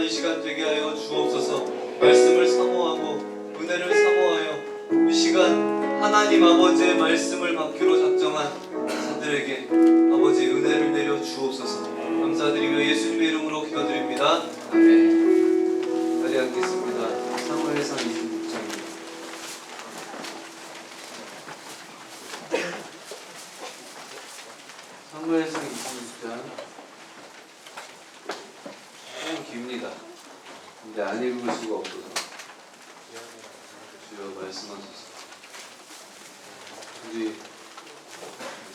이 시간 되게 하여 주옵소서. 말씀을 사모하고 은혜를 사모하여 이 시간 하나님 아버지의 말씀을 받기로 작정한 자들에게 아버지 은혜를 내려 주옵소서. 감사드리며 예수님의 이름으로 기도드립니다. 아멘. 자리 앉겠습니다. 사무엘상 26장입니다. 사무엘상 26장 좀 깁니다. 근데 안 읽을 수가 없어서 주여 말씀하소서. 우리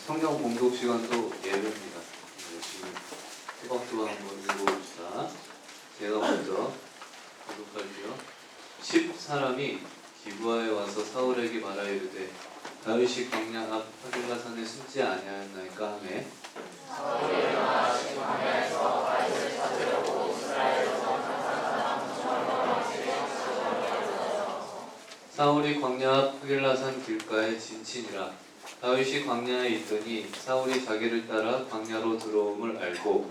성경 공독 시간도 예배입니다. 열심히 토박토박 한번 읽어봅시다. 제가 먼저 공독할게요. 10사람이 기브아에 와서 사울에게 말하여 이르되 다윗이 광야 앞 하길라산에 숨지 아니하였나이까 하매 사울이 일어나 광야에서 다윗을 찾으려고 이스라엘에서 사울이 광야 앞 하길라산 길가에 진친이라. 다윗이 광야에 있더니 사울이 자기를 따라 광야로 들어옴을 알고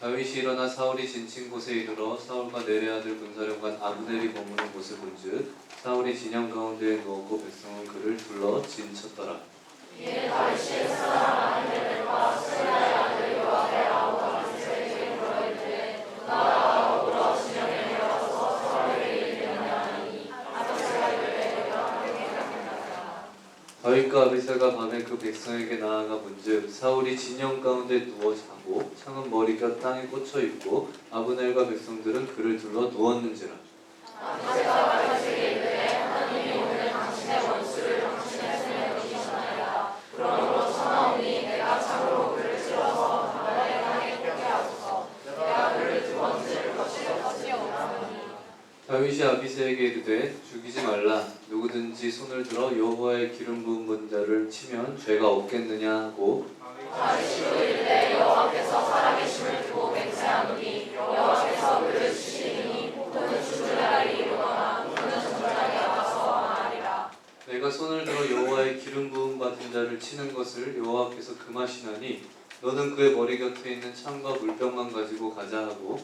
다윗이 일어나 사울이 진친 곳에 이르러 사울과 내레 아들 군사령관 아브넬이 머무는 곳을 본즉 사울이 진영 가운데에 누웠고 백성은 그를 둘러 진쳤더라. 이에 다윗이 사람 아히멜렉과 스라의 아들 요압의 아우 아비새에게 물어 이르되 나아가 오라 진영에 내려가서 사울에게 이르겠느냐 하니 아비새가 이르되 내가 그에게 가겠나이다. 다윗과 아비새가 밤에 그 백성에게 나아가 본즉 사울이 진영 가운데 누워 자고 창은 머리가 땅에 꽂혀 있고 아브넬과 백성들은 그를 둘러 누웠는지라. 아비새가 다윗에게 이르되 하나님이 오늘 당신의 원수를 당신의 손에 넘기셨나이다. 그러므로 청하오니 내가 창으로 그를 찔러서 바다의 강에 꽂게 하소서. 내가 그를 두 번 찔 것이 없으니. 다윗이 아비새에게 이르되 죽이지 말라. 누구든지 손을 들어 여호와의 기름 부은 자를 치면 죄가 없겠느냐 하고 다윗이 또 이르되 여호와께서 살아계심을 두고 맹세하노니 여호와께서 그를 치시리니 그는 죽을 날이 이르거나 그는 전장에 가서 망하리라. 내가 손을 들어 여호와의 기름 부음 받은 자를 치는 것을 여호와께서 금하시나니 너는 그의 머리 곁에 있는 창과 물병만 가지고 가자 하고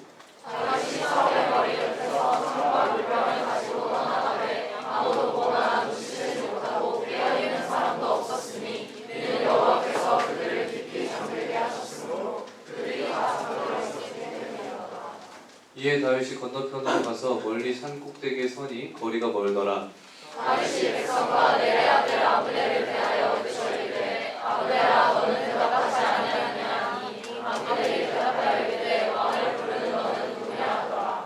다윗이 사울의 머리 곁에서 창과 물병을 가지고 떠나가되 아무도 보거나 눈치채지 못하고 깨어있는 사람도 없었으니 이는 여호와께서 그들을 깊이 잠들게 하셨으므로 그들이 다 잠들어 있었기 때문이었다. 이에 다윗이 건너편으로 가서 멀리 산 꼭대기에 서니 거리가 멀더라. 다윗이 백성과 내레 아들 아브넬을 대하여 외쳐 이르되 아브넬아 너는 대답하지 아니하느냐 하니 아브넬이 대답하여 이르되 왕을 부르는 너는 누구냐 하더라.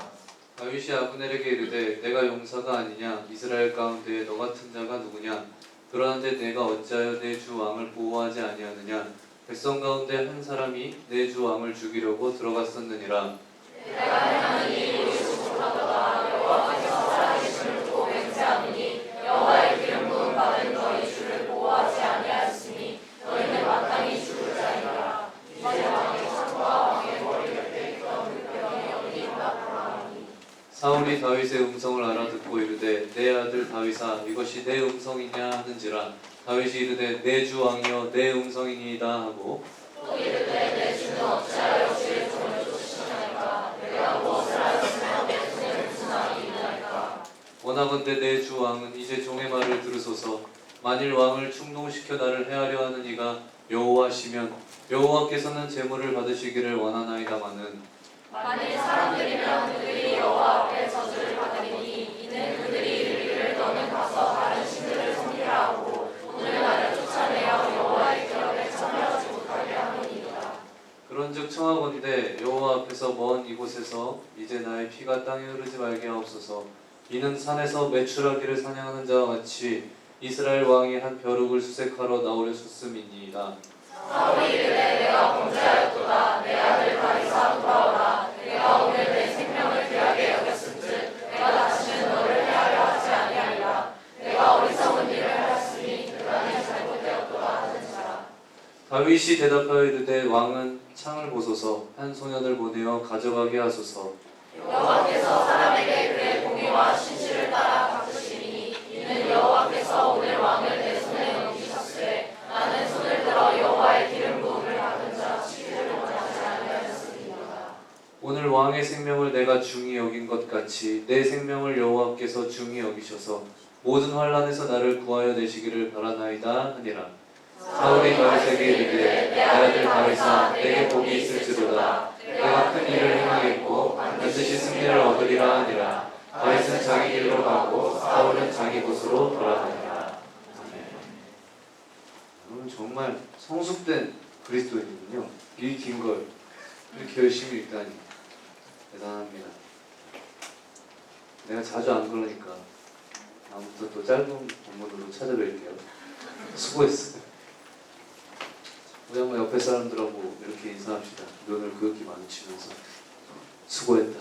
다윗이 아브넬에게 이르되 내가 용사가 아니냐 이스라엘 가운데에 너 같은 자가 누구냐 그러한데 내가 어찌하여 내 주 왕을 보호하지 아니하느냐 백성 가운데 한 사람이 내 주 왕을 죽이려고 들어갔었느니라. 내가 행하느니 이루지 못하도다. 여호와께서 살아계심을 두고 맹세하노니 여호와의 기름 부음 받은 너희 주를 보호하지 아니하였으니 너희는 마땅히 죽을 자이라. 이제 왕의 창과 왕의 머리 곁에 있던 물병이 어디 있다. 사울이 다윗의 음성을 알아듣고 이르되 내 아들 다윗아 이것이 내 음성이냐 하는지라. 다윗이 이르되 내 주 왕이여 내 음성이니이다 하고 또 이르되 내 주는 어찌하여 주의 종을 쫓으시나이까. 내가 무엇을 하였으며 내 손에 무슨 악이 있나이까. 원하건대 내 주 왕은 이제 종의 말을 들으소서. 만일 왕을 충동시켜 나를 해하려 하는 이가 여호와시면 여호와께서는 제물을 받으시기를 원하나이다마는 만일 사람들이면 그들이 여호와 앞에 저주를 받으리니 이는 그들이 이르기를 너는 가서 다른 신들을 섬기라 하고 오늘 나를 쫓아내어 여호와의 기업에 참여하지 못하게 하노니이다. 그런즉 청하건대 여호와 앞에서 먼 이곳에서 이제 나의 피가 땅에 흐르지 말게 하옵소서. 이는 산에서 메추라기를 사냥하는 자와 같이 이스라엘 왕이 한 벼룩을 수색하러 나오려셨음이니이다. 사울이 이르되 내가 범죄하였도다. 내 아들 다윗아 돌아오라. 내가 오늘 내 생명을 귀하게 여겼은즉 내가 다시는 너를 해하려 하지 아니하리라. 내가 어리석은 일을 하였으니 그간이 잘못되었도다 하는지라. 다윗이 대답하여 이르되 왕은 창을 보소서. 한 소년을 보내어 가져가게 하소서. 여호와께서 사람에게 그의 공의와 신실을 따라 갚으시니 이는 여호와께서 오늘 왕을 내 손에 넘기셨으되 나는 손을 들어 여호와의 기름 부음을 받은 자 치고 오늘 왕의 생명을 내가 중히 여긴 것 같이 내 생명을 여호와께서 중히 여기셔서 모든 환난에서 나를 구하여 내시기를 바라나이다 하니라. 사울이 다윗에게 이르되 내 아들 다윗아 내게 복이 있을지로다. 내가 큰 일을 행하겠고 반드시 승리를 얻으리라 하니라. 다윗은 자기 길로 가고 사울은 자기 곳으로 돌아가니라. 오늘 정말 성숙된 그리스도인이군요. 읽힌 걸 이렇게 열심히 읽다니 대단합니다. 내가 자주 안 그러니까 다음부터 또 짧은 본문으로 찾아뵐게요. 수고했어요. 우리 한번 옆에 사람들하고 이렇게 인사합시다. 눈을 그윽히 마주치면서 수고했다.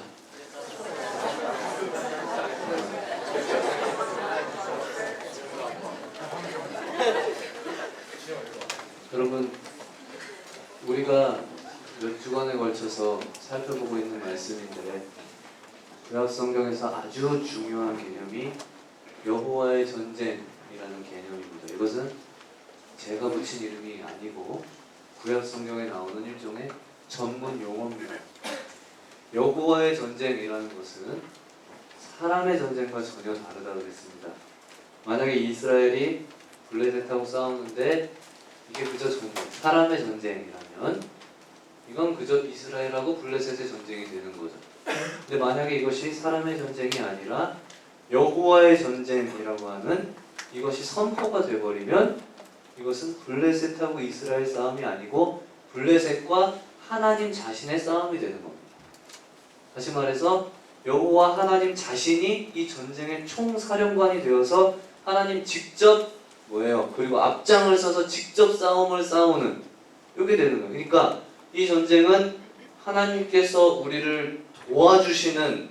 여러분, 우리가 몇 주간에 걸쳐서 살펴보고 있는 말씀인데 구약 성경에서 아주 중요한 개념이 여호와의 전쟁이라는 개념입니다. 이것은 제가 붙인 이름이 아니고 구약 성경에 나오는 일종의 전문 용어입니다. 여호와의 전쟁이라는 것은 사람의 전쟁과 전혀 다르다고 했습니다. 만약에 이스라엘이 블레셋하고 싸우는데 이게 그저 사람의 전쟁이라면 이건 그저 이스라엘하고 블레셋의 전쟁이 되는 거죠. 근데 만약에 이것이 사람의 전쟁이 아니라 여호와의 전쟁이라고 하는 이것이 선포가 되어버리면 이것은 블레셋하고 이스라엘 싸움이 아니고 블레셋과 하나님 자신의 싸움이 되는 겁니다. 다시 말해서 여호와 하나님 자신이 이 전쟁의 총사령관이 되어서 하나님 직접 그리고 앞장을 서서 직접 싸움을 싸우는 이게 되는 거예요. 그러니까 이 전쟁은 하나님께서 우리를 도와주시는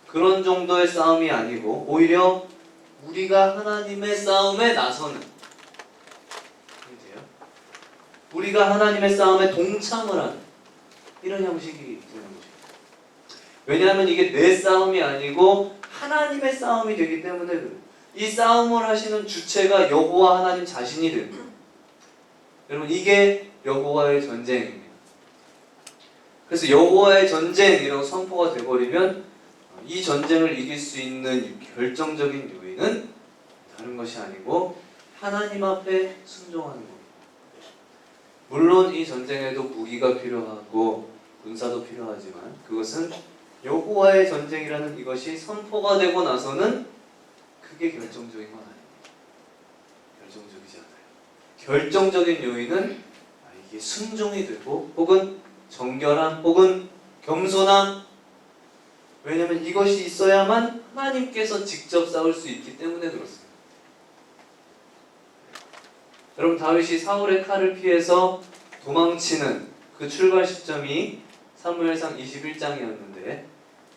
그런 정도의 싸움이 아니고 오히려 우리가 하나님의 싸움에 나서는 우리가 하나님의 싸움에 동참을 하는 이런 형식이 되는 거죠. 왜냐하면 이게 내 싸움이 아니고 하나님의 싸움이 되기 때문에 그래요. 이 싸움을 하시는 주체가 여호와 하나님 자신이 됩니다. 여러분 이게 여호와의 전쟁입니다. 그래서 여호와의 전쟁이라고 선포가 되어버리면 이 전쟁을 이길 수 있는 결정적인 요인은 다른 것이 아니고 하나님 앞에 순종하는 겁니다. 물론 이 전쟁에도 무기가 필요하고 군사도 필요하지만 그것은 여호와의 전쟁이라는 이것이 선포가 되고 나서는 그게 결정적인 건 아닙니다. 결정적이지 않아요. 결정적인 요인은 이게 순종이 되고 혹은 정결함 혹은 겸손함. 왜냐하면 이것이 있어야만 하나님께서 직접 싸울 수 있기 때문에 그렇습니다. 여러분 다윗이 사울의 칼을 피해서 도망치는 그 출발 시점이 사무엘상 21장이었는데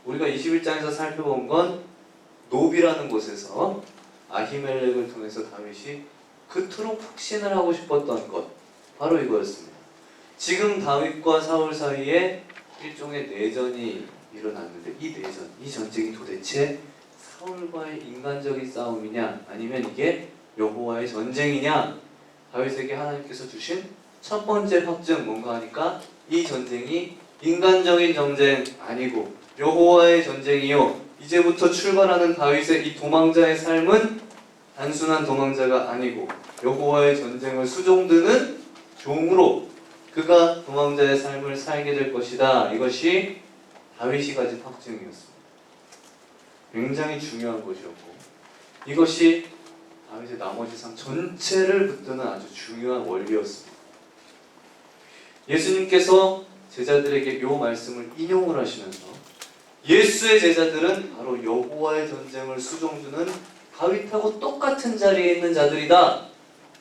우리가 21장에서 살펴본 건 노비라는 곳에서 아히멜렉을 통해서 다윗이 그토록 확신을 하고 싶었던 것 바로 이거였습니다. 지금 다윗과 사울 사이에 일종의 내전이 일어났는데 이 내전, 이 전쟁이 도대체 사울과의 인간적인 싸움이냐 아니면 이게 여호와의 전쟁이냐. 다윗에게 하나님께서 주신 첫 번째 확증 뭔가 하니까 이 전쟁이 인간적인 전쟁 아니고 여호와의 전쟁이요. 이제부터 출발하는 다윗의 이 도망자의 삶은 단순한 도망자가 아니고 여호와의 전쟁을 수종드는 종으로 그가 도망자의 삶을 살게 될 것이다. 이것이 다윗이 가진 확증이었습니다. 굉장히 중요한 것이었고 이것이 다윗의 나머지 삶 전체를 붙드는 아주 중요한 원리였습니다. 예수님께서 제자들에게 이 말씀을 인용을 하시면서 예수의 제자들은 바로 여호와의 전쟁을 수종주는 다윗하고 똑같은 자리에 있는 자들이다.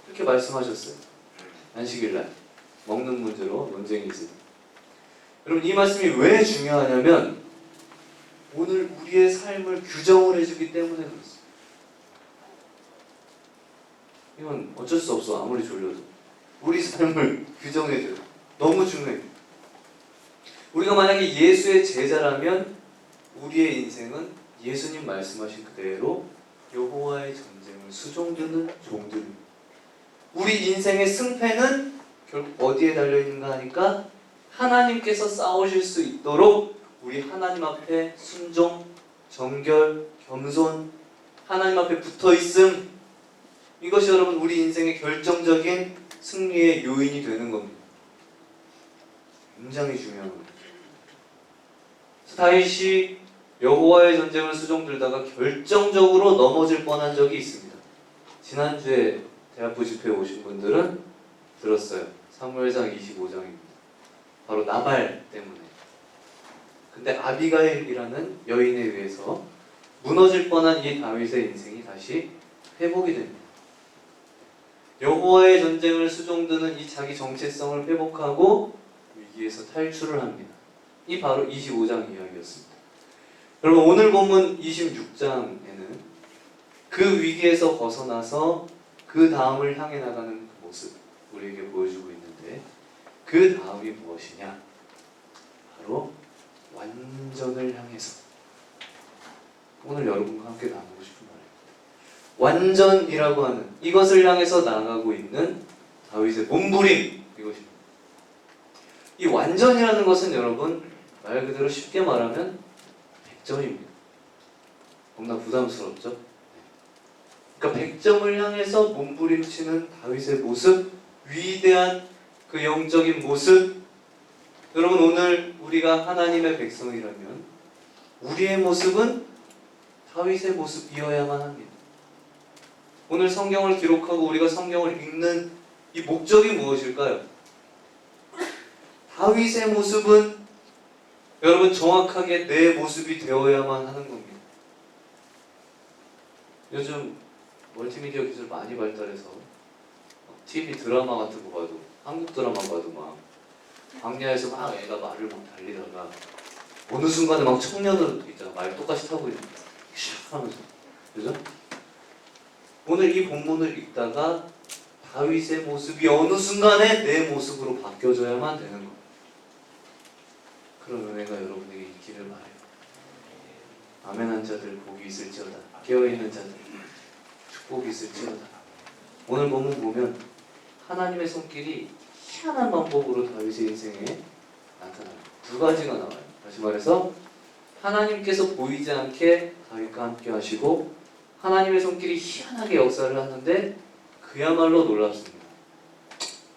이렇게 말씀하셨어요. 안식일날 먹는 문제로 논쟁이 있습니다. 여러분 이 말씀이 왜 중요하냐면 오늘 우리의 삶을 규정을 해주기 때문에 그렇습니다. 이건 어쩔 수 없어. 아무리 졸려도 우리 삶을 규정해줘요. 너무 중요해요. 우리가 만약에 예수의 제자라면 우리의 인생은 예수님 말씀하신 그대로 여호와의 전쟁을 수종드는 종들입니다. 우리 인생의 승패는 결국 어디에 달려있는가 하니까 하나님께서 싸우실 수 있도록 우리 하나님 앞에 순종, 정결, 겸손, 하나님 앞에 붙어있음, 이것이 여러분 우리 인생의 결정적인 승리의 요인이 되는 겁니다. 굉장히 중요한 겁니다. 다윗이 여호와의 전쟁을 수종들다가 결정적으로 넘어질 뻔한 적이 있습니다. 지난주에 대학부 집회에 오신 분들은 들었어요. 사무엘상 25장입니다. 바로 나발 때문에. 근데 아비가일이라는 여인에 의해서 무너질 뻔한 이 다윗의 인생이 다시 회복이 됩니다. 여호와의 전쟁을 수종드는 이 자기 정체성을 회복하고 위기에서 탈출을 합니다. 이 바로 25장 이야기였습니다. 여러분 오늘 본문 26장에는 그 위기에서 벗어나서 그 다음을 향해 나가는 그 모습 우리에게 보여주고 있는데 그 다음이 무엇이냐? 바로 완전을 향해서 오늘 여러분과 함께 나누고 싶은 말입니다. 완전이라고 하는 이것을 향해서 나아가고 있는 다윗의 몸부림 이것입니다. 이 완전이라는 것은 여러분 말 그대로 쉽게 말하면 100점입니다. 너무나 부담스럽죠? 그러니까 100점을 향해서 몸부림치는 다윗의 모습, 위대한 그 영적인 모습. 여러분 오늘 우리가 하나님의 백성이라면 우리의 모습은 다윗의 모습이어야만 합니다. 오늘 성경을 기록하고 우리가 성경을 읽는 이 목적이 무엇일까요? 다윗의 모습은 여러분 정확하게 내 모습이 되어야만 하는 겁니다. 요즘 멀티미디어 기술 많이 발달해서 TV 드라마 같은 거 봐도 한국 드라마 봐도 막 광야에서 막 애가 말을 막 달리다가 어느 순간에 막 청년들 있잖아 말 똑같이 타고 있는 샥 하면서 그죠? 오늘 이 본문을 읽다가 다윗의 모습이 어느 순간에 내 모습으로 바뀌어져야만 되는 겁니다. 그런 은혜가 여러분에게 있기를 바라요. 아멘한 자들 복이 있을지어다. 깨어있는 자들 축복이 있을지어다. 오늘 본문 보면 하나님의 손길이 희한한 방법으로 다윗의 인생에 나타납니다. 두 가지가 나와요. 다시 말해서 하나님께서 보이지 않게 다윗과 함께 하시고 하나님의 손길이 희한하게 역사를 하는데 그야말로 놀랍습니다.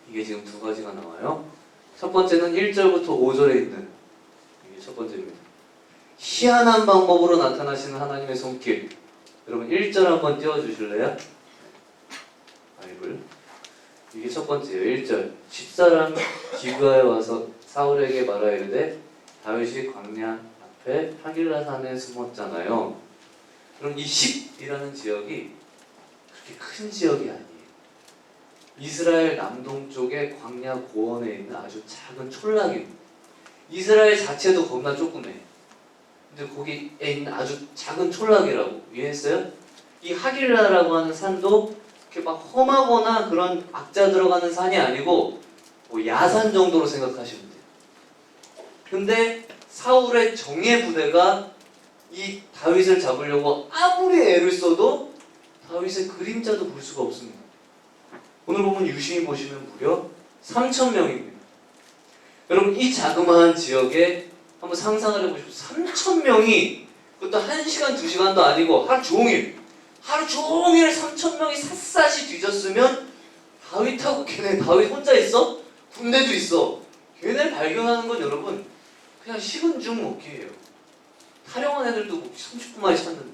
이게 지금 두 가지가 나와요. 첫 번째는 1절부터 5절에 있는 이게 첫 번째입니다. 희한한 방법으로 나타나시는 하나님의 손길. 여러분 1절 한번 띄워주실래요? 바이블. 이게 첫 번째예요. 1절. 10사람 기브아에 와서 사울에게 말하여 이르되 다윗이 광야 앞에 하길라 산에 숨었잖아요. 그럼 이 10이라는 지역이 그렇게 큰 지역이 아니에요. 이스라엘 남동쪽의 광야 고원에 있는 아주 작은 촌락입니다. 이스라엘 자체도 겁나 조그매요. 근데 거기에 있는 아주 작은 촌락이라고 이해했어요? 이 하길라라고 하는 산도 이렇게 막 험하거나 그런 악자 들어가는 산이 아니고 뭐 야산 정도로 생각하시면 돼요. 근데 사울의 정예 부대가 이 다윗을 잡으려고 아무리 애를 써도 다윗의 그림자도 볼 수가 없습니다. 오늘 보면 유심히 보시면 무려 3,000명입니다. 여러분 이 자그마한 지역에 한번 상상을 해보시고 3,000명이 그것도 1시간 2시간도 아니고 하루 종일 3,000명이 샅샅이 뒤졌으면 다윗하고 다윗 혼자 있어? 군대도 있어. 걔네 발견하는 건 여러분 그냥 식은 죽 먹기예요. 타령한 애들도 30분 만에 찾는데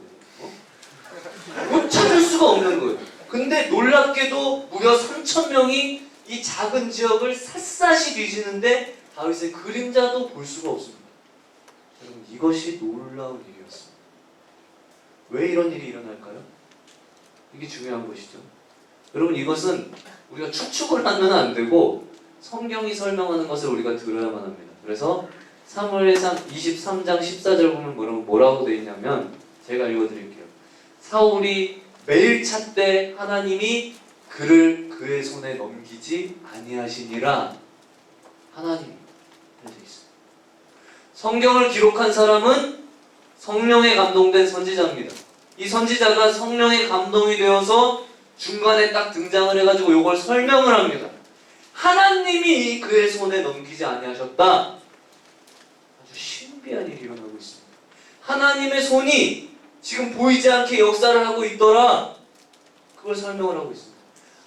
못 찾을 수가 없는 거예요. 근데 놀랍게도 무려 3,000명이 이 작은 지역을 샅샅이 뒤지는데 다윗의 그림자도 볼 수가 없습니다. 여러분 이것이 놀라운 일이었습니다. 왜 이런 일이 일어날까요? 이게 중요한 것이죠. 여러분 이것은 우리가 추측을 하면 안 되고 성경이 설명하는 것을 우리가 들어야만 합니다. 그래서 사무엘상 23장 14절 보면 뭐라고 되어 있냐면 제가 읽어드릴게요. 사울이 매일 찾되 하나님이 그를 그의 손에 넘기지 아니하시니라. 하나님이 되어 있어요. 성경을 기록한 사람은 성령에 감동된 선지자입니다. 이 선지자가 성령에 감동이 되어서 중간에 딱 등장을 해가지고 이걸 설명을 합니다. 하나님이 그의 손에 넘기지 아니하셨다. 아주 신비한 일이요. 일어나고 있습니다. 하나님의 손이 지금 보이지 않게 역사를 하고 있더라. 그걸 설명을 하고 있습니다.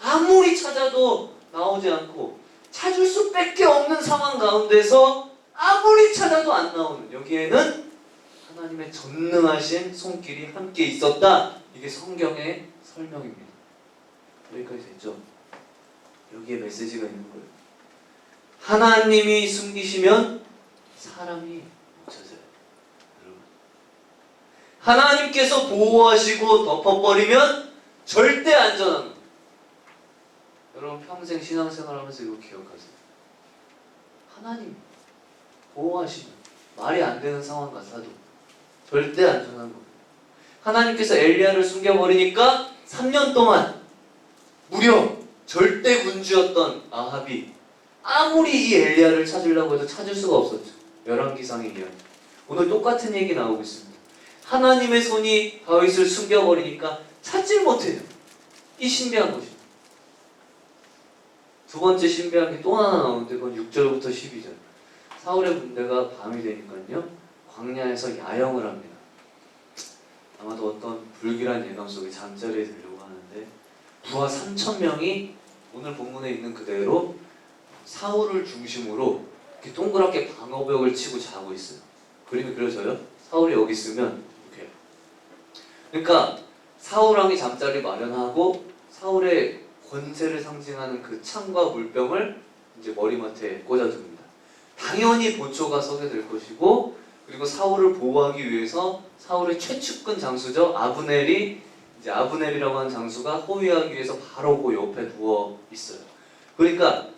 아무리 찾아도 나오지 않고 찾을 수밖에 없는 상황 가운데서 아무리 찾아도 안 나오는, 여기에는 하나님의 전능하신 손길이 함께 있었다. 이게 성경의 설명입니다. 여기까지 됐죠? 여기에 메시지가 있는 거예요. 하나님이 숨기시면 사람이 못 찾아요. 여러분, 하나님께서 보호하시고 덮어버리면 절대 안전한 거예요. 여러분 평생 신앙생활하면서 이거 기억하세요. 하나님 보호하시면 말이 안 되는 상황 같아도 절대 안전한 거예요. 하나님께서 엘리야를 숨겨버리니까 3년 동안 무려 절대 군주였던 아합이 아무리 이 엘리야를 찾으려고 해도 찾을 수가 없었죠. 열왕기상의 이야기. 오늘 똑같은 얘기 나오고 있습니다. 하나님의 손이 다윗을 숨겨버리니까 찾질 못해요. 이 신비한 것입니다. 두 번째 신비한 게 또 하나 나오는데 그건 6절부터 12절. 사울의 군대가 밤이 되니까요 광야에서 야영을 합니다. 아마도 어떤 불길한 예감 속에 잠자리에 들려고 하는데 부하 3,000명이 오늘 본문에 있는 그대로 사울을 중심으로 이렇게 동그랗게 방어벽을 치고 자고 있어요. 그림이 그려져요? 사울이 여기 있으면 이렇게. 그러니까 사울왕이 잠자리 마련하고 사울의 권세를 상징하는 그 창과 물병을 이제 머리맡에 꽂아둡니다. 당연히 보초가 서게 될 것이고, 그리고 사울을 보호하기 위해서 사울의 최측근 장수죠. 아브넬이라고 하는 장수가 호위하기 위해서 바로 그 옆에 누워 있어요. 그러니까